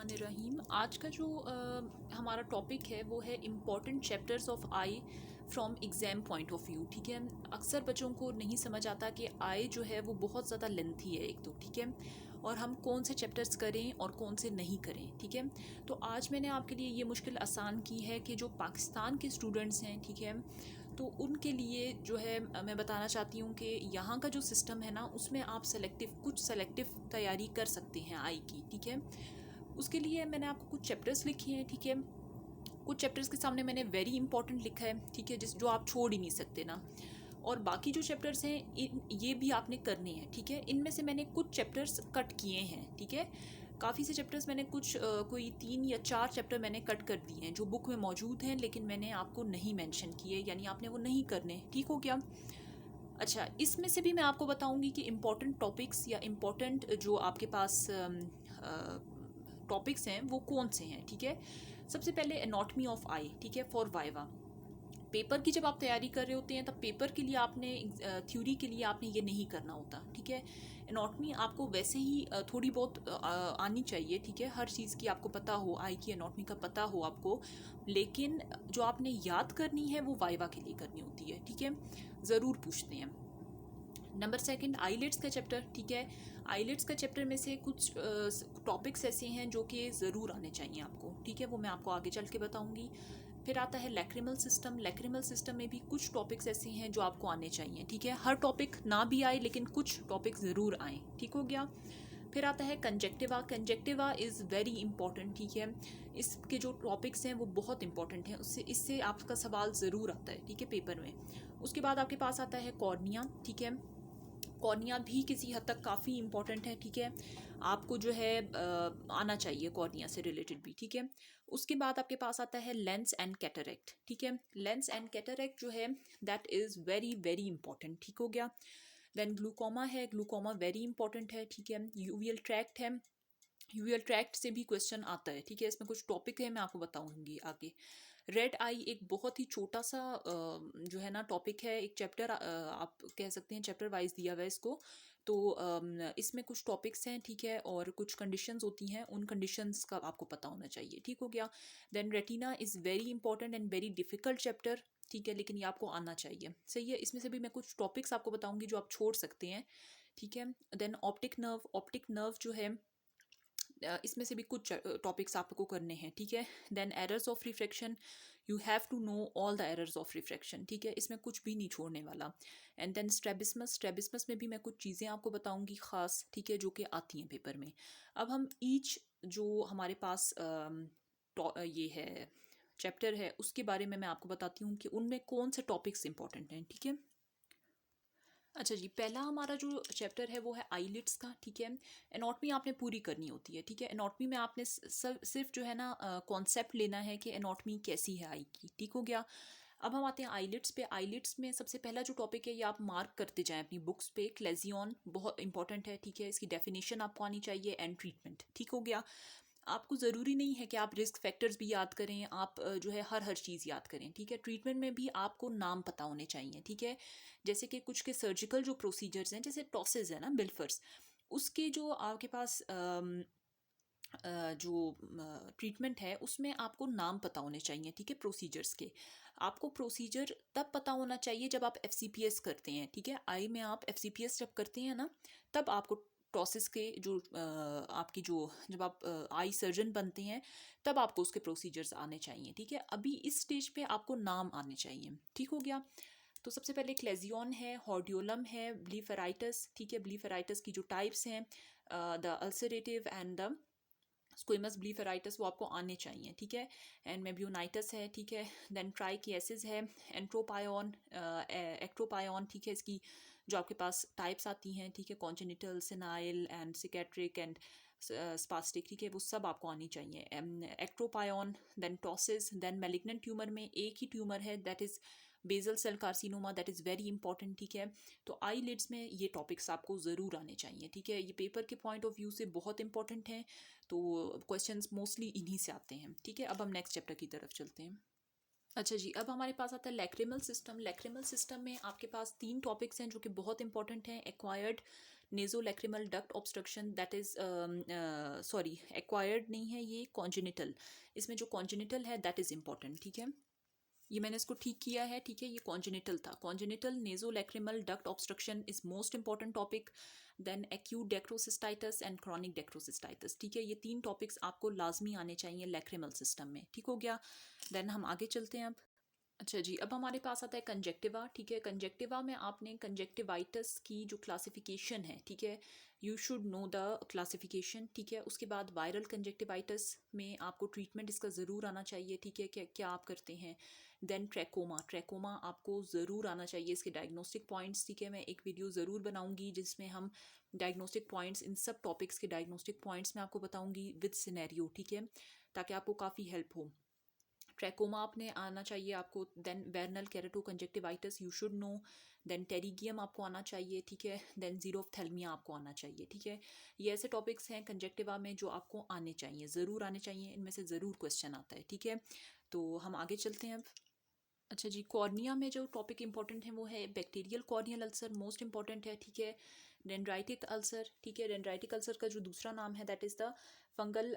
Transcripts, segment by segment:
बिस्मिल्लाहिर्रहमानिर्रहीम। आज का जो हमारा टॉपिक है वो है important chapters of I from exam point of view. ठीक है, अक्सर बच्चों को नहीं समझ आता कि आई जो है वो बहुत ज़्यादा लेंथी है एक तो, ठीक है, और हम कौन से चैप्टर्स करें और कौन से नहीं करें। ठीक है, तो आज मैंने आपके लिए ये मुश्किल आसान की है कि जो पाकिस्तान के स्टूडेंट्स हैं, ठीक है, तो उनके लिए जो है मैं बताना चाहती हूँ कि यहाँ का जो सिस्टम है ना, उसमें आप कुछ सेलेक्टिव तैयारी कर सकते हैं आई की। ठीक है, उसके लिए मैंने आपको कुछ चैप्टर्स लिखे हैं। ठीक है, कुछ चैप्टर्स के सामने मैंने वेरी इंपॉर्टेंट लिखा है, ठीक है, जो आप छोड़ ही नहीं सकते ना, और बाकी जो चैप्टर्स हैं ये भी आपने करने हैं। ठीक है, इनमें से मैंने कुछ चैप्टर्स कट किए हैं। ठीक है, काफ़ी से चैप्टर्स मैंने कोई 3 या 4 चैप्टर मैंने कट कर दिए हैं जो बुक में मौजूद हैं, लेकिन मैंने आपको नहीं मेंशन किए, यानी आपने वो नहीं करने। ठीक हो गया। अच्छा, इसमें से भी मैं आपको बताऊंगी कि इम्पॉर्टेंट टॉपिक्स या इम्पॉर्टेंट जो आपके पास टॉपिक्स हैं वो कौन से हैं। ठीक है, सबसे पहले एनाटॉमी ऑफ आई, ठीक है, फॉर वाइवा। पेपर की जब आप तैयारी कर रहे होते हैं तब पेपर के लिए आपने थ्योरी के लिए आपने ये नहीं करना होता। ठीक है, एनाटॉमी आपको वैसे ही थोड़ी बहुत आनी चाहिए। ठीक है, हर चीज़ की आपको पता हो, आई की एनाटॉमी का पता हो आपको, लेकिन जो आपने याद करनी है वो वाइवा के लिए करनी होती है। ठीक है, ज़रूर पूछते हैं। नंबर सेकंड, आईलेट्स का चैप्टर। ठीक है, आईलेट्स का चैप्टर में से कुछ टॉपिक्स ऐसे हैं जो कि ज़रूर आने चाहिए आपको। ठीक है, वो मैं आपको आगे चल के बताऊंगी। फिर आता है लैक्रिमल सिस्टम। लैक्रिमल सिस्टम में भी कुछ टॉपिक्स ऐसे हैं जो आपको आने चाहिए। ठीक है, हर टॉपिक ना भी आए लेकिन कुछ टॉपिक ज़रूर आए। ठीक हो गया। फिर आता है कंजेक्टिवा। कंजेक्टिवा इज़ वेरी इंपॉर्टेंट। ठीक है, इसके जो टॉपिक्स हैं वो बहुत इंपॉर्टेंट हैं, इससे आपका सवाल ज़रूर आता है। ठीक है, पेपर में। उसके बाद आपके पास आता है कॉर्निया। ठीक है, कॉर्निया भी किसी हद तक काफ़ी इंपॉर्टेंट है। ठीक है, आपको जो है आना चाहिए कॉर्निया से रिलेटेड भी। ठीक है, उसके बाद आपके पास आता है लेंस एंड कैटरेक्ट। ठीक है, लेंस एंड कैटरेक्ट जो है that is very very important. ठीक हो गया। देन ग्लूकोमा है, ग्लूकोमा वेरी इंपॉर्टेंट है। ठीक है, यूवियल ट्रैक्ट है, यूवियल ट्रैक्ट से भी क्वेश्चन आता है। ठीक है, इसमें कुछ टॉपिक है मैं आपको बताऊंगी आगे। रेड आई एक बहुत ही छोटा सा जो है ना टॉपिक है, एक चैप्टर आप कह सकते हैं, चैप्टर वाइज दिया हुआ है इसको। तो इसमें कुछ टॉपिक्स हैं। ठीक है, और कुछ कंडीशंस होती हैं, उन कंडीशंस का आपको पता होना चाहिए। ठीक हो गया। Then retina is very important and very difficult chapter. ठीक है, लेकिन ये आपको आना चाहिए। सही है, इसमें से भी मैं कुछ टॉपिक्स आपको बताऊंगी जो आप छोड़ सकते हैं। ठीक है, then optic nerve. Optic nerve जो है इसमें से भी कुछ टॉपिक्स आपको करने हैं। ठीक है, then errors of refraction, you have to know all the errors of refraction. ठीक है, इसमें कुछ भी नहीं छोड़ने वाला। And then स्ट्रेबिस्मस। स्ट्रेबिस्मस में भी मैं कुछ चीज़ें आपको बताऊंगी ख़ास, ठीक है, जो कि आती हैं पेपर में। अब हम ईच जो हमारे पास ये है चैप्टर है उसके बारे में मैं आपको बताती हूँ कि उनमें कौन से टॉपिक्स इंपॉर्टेंट हैं। ठीक है, अच्छा जी, पहला हमारा जो चैप्टर है वो है आईलिट्स का। ठीक है, एनाटॉमी आपने पूरी करनी होती है। ठीक है, एनाटॉमी में आपने सिर्फ जो है ना कॉन्सेप्ट लेना है कि एनाटॉमी कैसी है आई की। ठीक हो गया। अब हम आते हैं आईलिट्स पे। आईलिट्स में सबसे पहला जो टॉपिक है ये आप मार्क करते जाएं अपनी बुक्स पे, क्लेजियन बहुत इंपॉर्टेंट है। ठीक है, इसकी डेफिनेशन आपको आनी चाहिए एंड ट्रीटमेंट। ठीक हो गया। आपको ज़रूरी नहीं है कि आप रिस्क फैक्टर्स भी याद करें, आप जो है हर चीज़ याद करें। ठीक है, ट्रीटमेंट में भी आपको नाम पता होने चाहिए। ठीक है, जैसे कि कुछ के सर्जिकल जो प्रोसीजर्स हैं, जैसे टॉसेज है ना, बिल्फर्स, उसके जो आपके पास जो ट्रीटमेंट है उसमें आपको नाम पता होने चाहिए। ठीक है, प्रोसीजर्स के आपको प्रोसीजर तब पता होना चाहिए जब आप एफसीपीएस करते हैं। ठीक है, आई में आप एफसीपीएस जब करते हैं ना, तब आपको टॉसिस के जो आपकी जो जब आप आई सर्जन बनते हैं तब आपको उसके प्रोसीजर्स आने चाहिए। ठीक है, अभी इस स्टेज पे आपको नाम आने चाहिए। ठीक हो गया। तो सबसे पहले क्लेजियन है, हॉर्डियोलम है, ब्लीफेराइटिस। ठीक है, ब्लीफेराइटिस की जो टाइप्स हैं, द अल्सरेटिव एंड द स्क्विमस ब्लीफेराइटिस, वो आपको आने चाहिए। ठीक है, एंड मेब्यूनाइटिस है। ठीक है, देन ट्राइकियासिस है, एंट्रोपायन, एक्ट्रोपायन। ठीक है, इसकी जो आपके पास टाइप्स आती हैं, ठीक है, congenital, senile and cicatricial and spastic. ठीक है, वो सब आपको आनी चाहिए। Ectropion, then ptosis, then malignant tumour में एक ही ट्यूमर है, that is basal cell carcinoma, that is very important. ठीक है, तो आई लिड्स में ये टॉपिक्स आपको ज़रूर आने चाहिए। ठीक है, ये पेपर के पॉइंट ऑफ व्यू से बहुत इंपॉर्टेंट हैं, तो क्वेश्चंस मोस्टली इन्हीं से आते हैं। ठीक है, अब हम नेक्स्ट चैप्टर की तरफ चलते हैं। अच्छा जी, अब हमारे पास आता है लैक्रिमल सिस्टम। लैक्रिमल सिस्टम में आपके पास 3 टॉपिक्स हैं जो कि बहुत इंपॉर्टेंट हैं, acquired, nasolacrimal duct obstruction, that is sorry acquired नहीं है ये, कॉन्जेनिटल। इसमें जो कॉन्जेनिटल है दैट इज़ इंपॉर्टेंट, ठीक है। ये मैंने इसको ठीक किया है, ठीक है, ये कॉन्जेनिटल था। Congenital nasolacrimal duct obstruction is most important topic. Then acute dacryocystitis and chronic dacryocystitis, ठीक है, ये 3 टॉपिक्स आपको लाजमी आने चाहिए लैक्रिमल सिस्टम में, ठीक हो गया। देन हम आगे चलते हैं अब। अच्छा जी, अब हमारे पास आता है कंजेक्टिवा, ठीक है। कंजेक्टिवा में आपने कंजेक्टिवाइटिस की जो क्लासिफिकेशन है, ठीक है, you should know the classification, ठीक है। उसके बाद वायरल कंजेक्टिवाइटिस में आपको ट्रीटमेंट इसका ज़रूर आना चाहिए, ठीक है, क्या आप करते हैं। देन ट्रैकोमा, ट्रैकोमा आपको ज़रूर आना चाहिए, इसके डायग्नोस्टिक पॉइंट्स, ठीक है, मैं एक वीडियो ज़रूर बनाऊंगी जिसमें हम डायग्नोस्टिक पॉइंट्स, इन सब टॉपिक्स के डायग्नोस्टिक पॉइंट्स मैं आपको बताऊंगी विद सिनेरियो, ठीक है, ताकि आपको काफ़ी हेल्प हो। ट्रैकोमा आपने आना चाहिए आपको। Then vernal keratoconjunctivitis you should know. Then pterygium आपको आना चाहिए, ठीक है। देन जीरोफ्थेल्मिया आपको आना चाहिए, ठीक है। ये ऐसे टॉपिक्स हैं कंजेक्टिवा में जो आपको आने चाहिए, ज़रूर आने चाहिए, इनमें से ज़रूर क्वेश्चन आता है, ठीक है। तो हम आगे चलते हैं अब। अच्छा जी, कॉर्निया में जो टॉपिक इंपॉर्टेंट है वो है bacterial corneal ulcer, most important है, ठीक है। डेंड्राइटिक अल्सर, ठीक है, डेंड्राइटिक अल्सर का जो दूसरा नाम है that is the fungal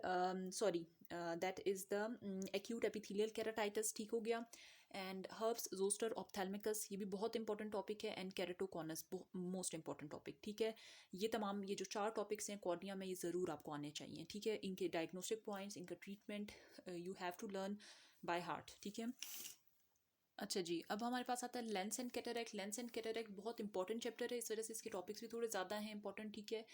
sorry that is the acute epithelial keratitis, ठीक हो गया। एंड हर्ब्स जोस्टर ऑप्थेल्मिकस, ये भी बहुत इंपॉर्टेंट टॉपिक है। एंड केरेटोकॉनस मोस्ट इंपॉर्टेंट टॉपिक, ठीक है। ये तमाम, ये जो 4 टॉपिक्स हैं कॉर्निया में, ये ज़रूर आपको आने चाहिए, ठीक है। इनके डायग्नोस्टिक पॉइंट्स, इनका treatment you have to learn by heart, ठीक है। अच्छा जी, अब हमारे पास आता है lens and cataract. Lens and cataract बहुत इंपॉर्टेंट चैप्टर है, इस वजह से इसके टॉपिक्स भी थोड़े ज़्यादा हैं इंपॉर्टेंट, ठीक है।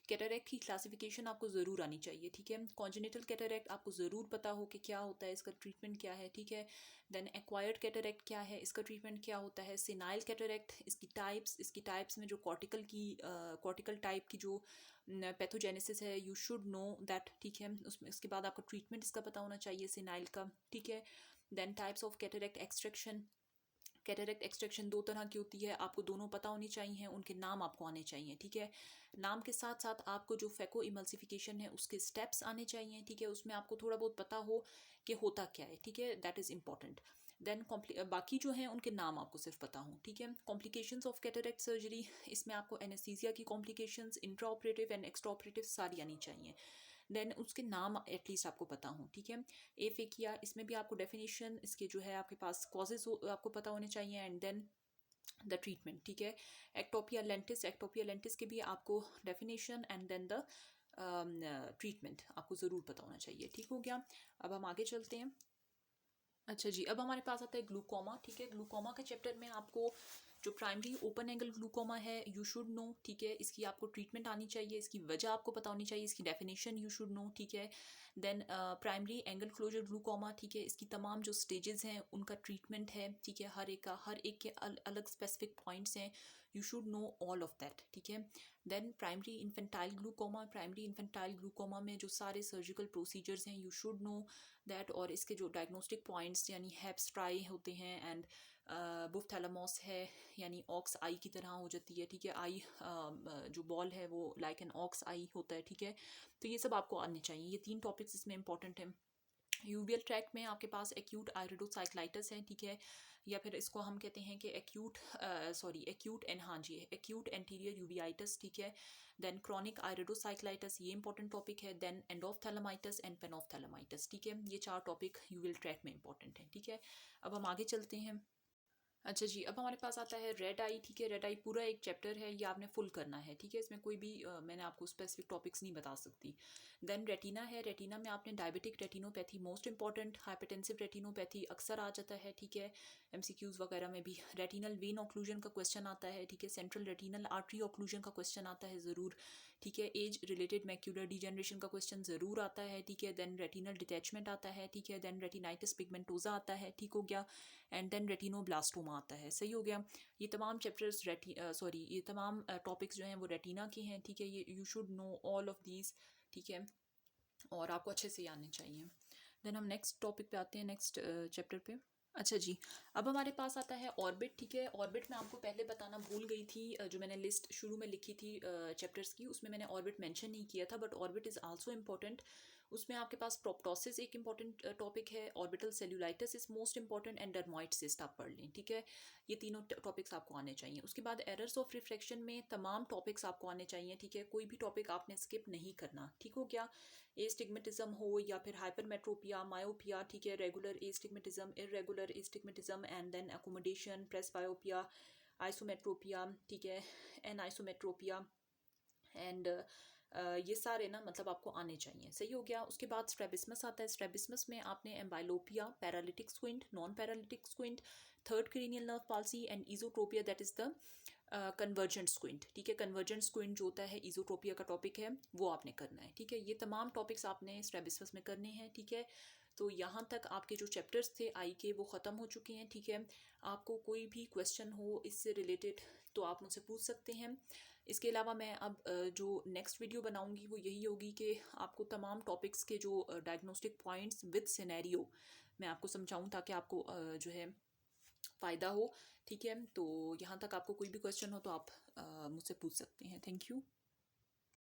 कैटरैक्ट की क्लासिफिकेशन आपको ज़रूर आनी चाहिए, ठीक है। कॉन्जेनिटल कैटरैक्ट आपको ज़रूर पता हो कि क्या होता है, इसका ट्रीटमेंट क्या है, ठीक है। देन एक्वायर्ड कैटरैक्ट क्या है, इसका ट्रीटमेंट क्या होता है। सेनाइल कैटरैक्ट, इसकी टाइप्स में जो कॉर्टिकल टाइप की जो पैथोजेनेसिस है, यू शुड नो दैट, ठीक है। उसमें उसके बाद आपको ट्रीटमेंट इसका पता होना चाहिए सेनाइल का, ठीक है। Then types of cataract extraction. Cataract extraction 2 तरह की होती है, आपको दोनों पता होनी चाहिए, उनके नाम आपको आने चाहिए, ठीक है। नाम के साथ साथ आपको जो फेको इमल्सिफिकेशन है उसके स्टेप्स आने चाहिए, ठीक है, उसमें आपको थोड़ा बहुत पता हो कि होता क्या है, ठीक है, दैट इज़ इंपॉर्टेंट। देन बाकी जो हैं उनके नाम आपको सिर्फ पता हो, ठीक है। कॉम्प्लिकेशंस ऑफ कैटरैक्ट सर्जरी, इसमें आपको एनेस्थीसिया की complications, intra operative and extra operative सारी आनी चाहिए। देन उसके नाम एटलीस्ट आपको पता हो, ठीक है। एफेकिया, इसमें भी आपको डेफिनेशन, इसके जो है आपके पास कॉजेज आपको पता होने चाहिए, एंड देन द ट्रीटमेंट, ठीक है। एक्टोपिया लेंटिस के भी आपको definition and then the treatment आपको ज़रूर पता होना चाहिए, ठीक हो गया। अब हम आगे चलते हैं। अच्छा जी, अब हमारे पास आता है ग्लूकोमा, ठीक है। ग्लूकोमा के चैप्टर में आपको जो प्राइमरी ओपन एंगल ग्लूकोमा है यू शुड नो, ठीक है, इसकी आपको ट्रीटमेंट आनी चाहिए, इसकी वजह आपको पता होनी चाहिए, इसकी डेफिनेशन यू शुड नो, ठीक है। Then primary angle closure glaucoma, ठीक है, इसकी तमाम जो स्टेजेस हैं उनका ट्रीटमेंट है, ठीक है, हर एक के अलग स्पेसिफिक पॉइंट्स हैं, you should know all of that, ठीक है। देन प्राइमरी इन्फेंटाइल ग्लूकोमा में जो सारे सर्जिकल प्रोसीजर्स हैं यू शुड नो दैट, और इसके जो डायग्नोस्टिक पॉइंट्स यानी हेप्स ट्राई होते हैं, एंड बुफ्थैलेमोस है, यानी ऑक्स आई की तरह हो जाती है, ठीक है। आई जो बॉल है वो लाइक एन ऑक्स आई होता है, ठीक है। तो ये सब आपको आने चाहिए, ये 3 टॉपिक्स इसमें इंपॉर्टेंट हैं। यूवियल ट्रैक में आपके पास एक्यूट आयरिडोसाइक्लाइटिस है, ठीक है, या फिर इसको हम कहते हैं कि एक्यूट एंटीरियर यूवियाइटिस, ठीक है। देन क्रॉनिक आयरिडोसाइक्लाइटिस, ये इंपॉर्टेंट टॉपिक है। देन एंडोफ्थैलेमाइटिस एंड पेनोफ्थैलेमाइटिस, ठीक है, ये 4 टॉपिक यूवियल ट्रैक में इंपॉर्टेंट है, ठीक है। अब हम आगे चलते हैं। अच्छा जी, अब हमारे पास आता है रेड आई, ठीक है। रेड आई पूरा एक चैप्टर है, ये आपने फुल करना है, ठीक है, इसमें कोई भी मैंने आपको स्पेसिफिक टॉपिक्स नहीं बता सकती। देन रेटिना है, रेटिना में आपने diabetic retinopathy most important, hypertensive retinopathy अक्सर आ जाता है, ठीक है, एमसीक्यूज वगैरह में भी। रेटिनल वेन ऑक्लूजन का क्वेश्चन आता है, ठीक है। सेंट्रल रेटिनल आर्टरी ऑक्लूजन का क्वेश्चन आता है ज़रूर, ठीक है। एज रिलेटेड मैक्यूलर डिजेनरेशन का क्वेश्चन ज़रूर आता है, ठीक है। देन रेटिनल डिटैचमेंट आता है, ठीक है। देन रेटिनाइटिस पिगमेंटोजा आता है, ठीक हो गया। एंड देन रेटिनोब्लास्टोमा आता है, सही हो गया। ये तमाम चैप्टर्स ये तमाम टॉपिक्स जो हैं वो रेटिना के हैं, ठीक है। ये you should know all of these, ठीक है, और आपको अच्छे से आने चाहिए। देन हम नेक्स्ट टॉपिक पे आते हैं, नेक्स्ट चैप्टर पे। अच्छा जी, अब हमारे पास आता है ऑर्बिट, ठीक है। ऑर्बिट में आपको पहले बताना भूल गई थी, जो मैंने लिस्ट शुरू में लिखी थी चैप्टर्स की, उसमें मैंने ऑर्बिट मेंशन नहीं किया था, but orbit is also important. उसमें आपके पास प्रोप्टोसिस एक इंपॉर्टेंट टॉपिक है, orbital cellulitis is most important, and dermoid cyst आप पढ़ लें, ठीक है। ये तीनों टॉपिक्स आपको आने चाहिए। उसके बाद एरर्स ऑफ रिफ्रैक्शन में तमाम टॉपिक्स आपको आने चाहिए, ठीक है। कोई भी टॉपिक आपने स्किप नहीं करना, ठीक हो गया। एस्टिग्मेटिज्म हो या फिर हाइपरमेट्रोपिया, मायोपिया, ठीक है, regular astigmatism, irregular astigmatism, and then accommodation, presbyopia, isometropia, ठीक है, एनाइसोमेट्रोपिया, एंड ये सारे ना मतलब आपको आने चाहिए, सही हो गया। उसके बाद स्ट्रेबिस्मस आता है। स्ट्रेबिस्मस में आपने amblyopia, paralytic squint, non paralytic squint, third cranial nerve palsy, and esotropia, that is the convergent squint, ठीक है। कन्वर्जेंट स्क्विंट जो होता है इजोट्रोपिया का टॉपिक है, वो आपने करना है, ठीक है। ये तमाम टॉपिक्स आपने स्ट्रेबिस्मस में करने हैं, ठीक है। तो यहाँ तक आपके जो चैप्टर्स थे आई के वो ख़त्म हो चुके हैं, ठीक है। आपको कोई भी क्वेश्चन हो इससे रिलेटेड तो आप मुझसे पूछ सकते हैं। इसके अलावा मैं अब जो नेक्स्ट वीडियो बनाऊंगी वो यही होगी कि आपको तमाम टॉपिक्स के जो डायग्नोस्टिक पॉइंट्स विद सिनेरियो मैं आपको समझाऊं, ताकि आपको जो है फ़ायदा हो, ठीक है। तो यहाँ तक आपको कोई भी क्वेश्चन हो तो आप मुझसे पूछ सकते हैं। Thank you.